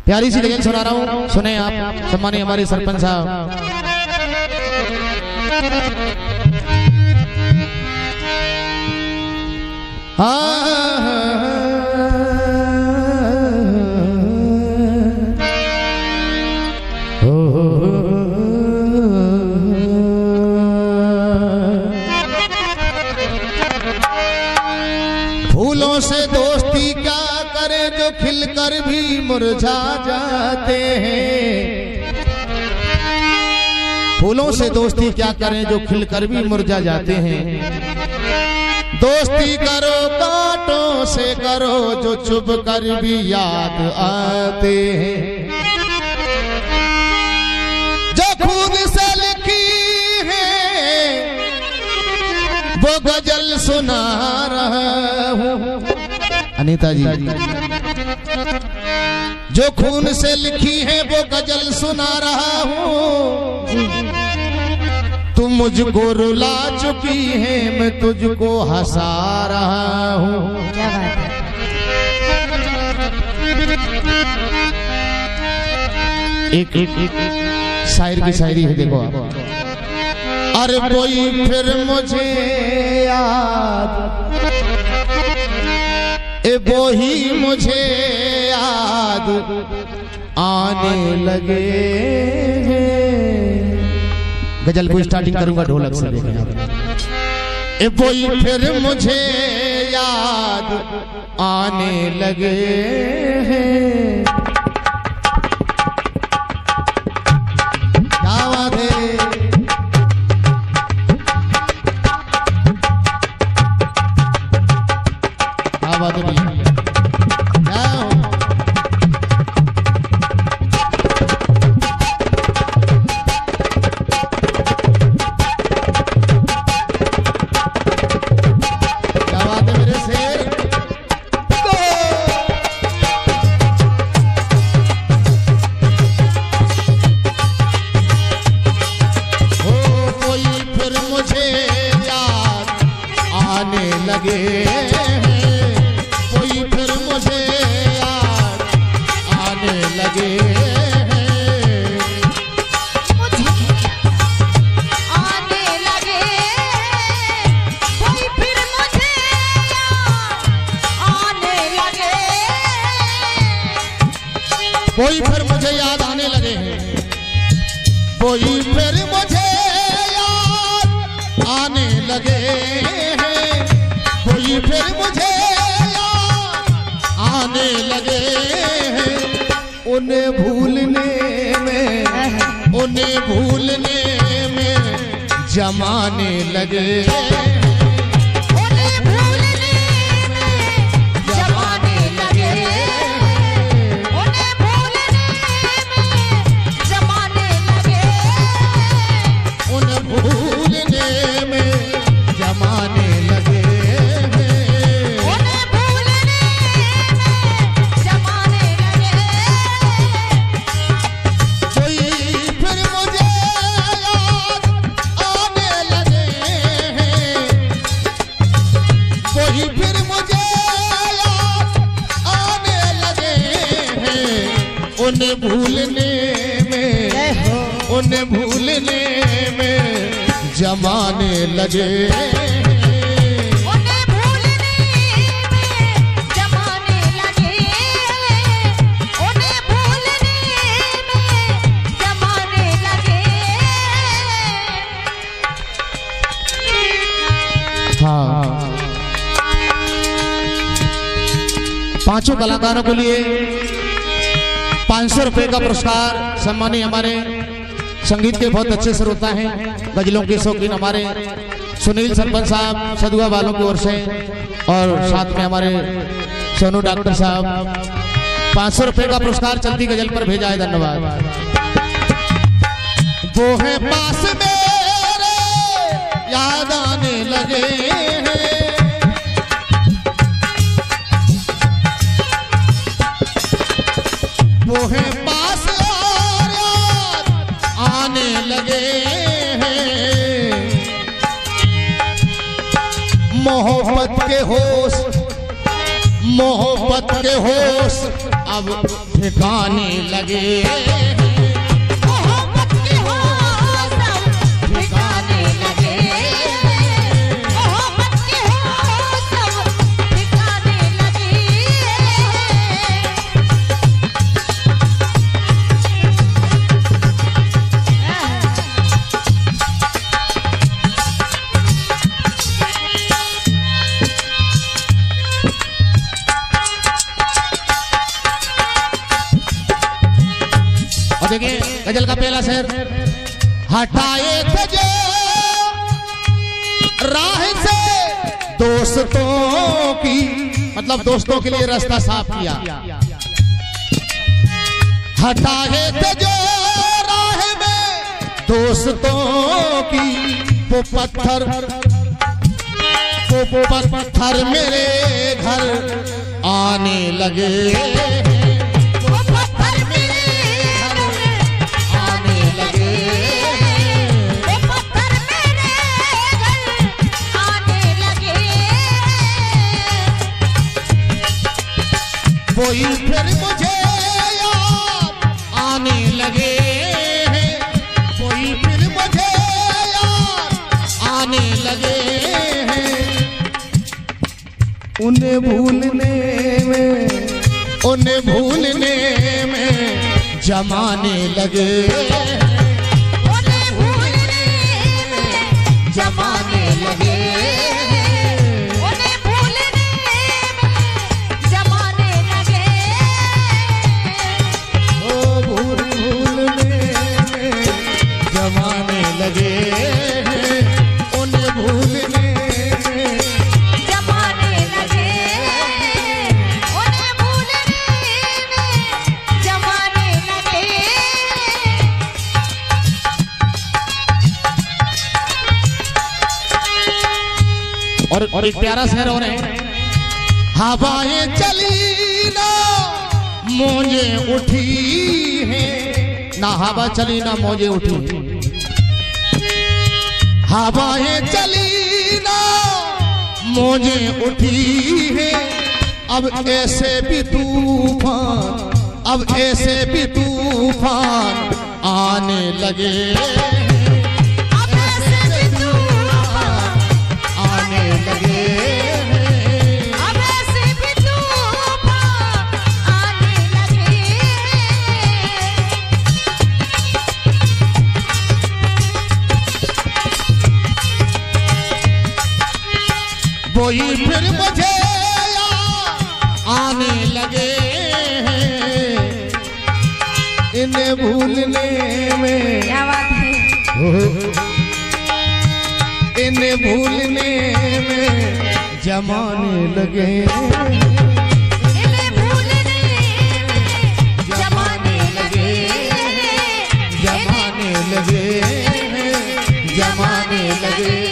प्यारी सी लगन सुना रहा हूँ, सुने आप, सम्मानित हमारे सरपंच साहब। फूलों से दोस्ती क्या करे जो खिलकर भी मुरझा जाते हैं। फूलों से दोस्ती क्या करें जो खिलकर भी मुरझा जाते हैं। दोस्ती करो कांटों से करो जो चुभ कर भी याद आते हैं। जो खून से लिखी है वो गजल सुना रहा हूँ। अनीता जी, जो खून से लिखी है वो गजल सुना रहा हूँ। तुम मुझको रुला चुकी है मैं तुझको हंसा रहा हूँ। क्या बात है। एक शायर की शायरी है, देखो आप। अरे कोई फिर मुझे याद, वो ही मुझे याद आने लगे हैं। गजल को स्टार्टिंग करूंगा ढोलक से, देखें आप। वो ही फिर मुझे याद आने लगे हैं। क्या बात है। क्या बात है भैया। कोई फिर मुझे याद आने लगे हैं। कोई फिर मुझे याद आने लगे हैं। कोई फिर मुझे याद आने लगे हैं। उन्हें भूलने में जमाने लगे। उन्हें भूलने में जमाने लगे। उन्हें भूलने में जमाने लगे। उन्हें भूलने में जमाने लगे। हाँ, पांचों कलाकारों के लिए 500 रुपए का पुरस्कार। सम्मानित हमारे संगीत के बहुत अच्छे श्रोता हैं, गजलों के शौकीन हमारे सुनील सरपंच साहब सदुआ वालों की ओर से, और साथ में हमारे सोनू डॉक्टर साहब 500 रुपए का पुरस्कार चलती गजल पर भेजा है। धन्यवाद। वो है पास मेरे याद आने लगे हैं। वो है पास और याद आने लगे हैं। मोहब्बत के होश अब ठिकाने लगे हैं। मोहब्बत के होश अब ठिकाने लगे, मोहब्बत के होश अब ठिकाने लगे। देखिए गजल का पहला शेर, हटाए थे जो राह से दोस्तों की, मतलब दोस्तों के लिए रास्ता साफ किया। हटाए थे जो राह में दोस्तों की, वो पत्थर मेरे घर आने लगे। कोई फिर मुझे याद आने लगे हैं, कोई फिर मुझे याद आने लगे हैं। उन्हें भूलने में जमाने लगे, उन्हें भूलने में जमाने लगे, उन्हें भूलने में जमाने लगे। ओ भूलने में जमाने लगे, उन्हें भूलने में जमाने लगे, उन्हें भूलने में जमाने लगे। और एक प्यारा शेर और है, हवाएं चली ना मौजें उठी हैं, ना हवा चली ना मौजें उठी, हवाएं चली ना मौजें उठी हैं। अब ऐसे भी तूफान आने लगे, अब ऐसे भी तूफान आने लगे। अब ऐसे भी तूफान आने लगे। वही फिर मुझे याद आने लगे हैं, इन्हें भूलने में, क्या बात है। इन्हें भूलने में जमाने लगे, इन्हें भूलने में जमाने लगे, जमाने लगे, जमाने लगे।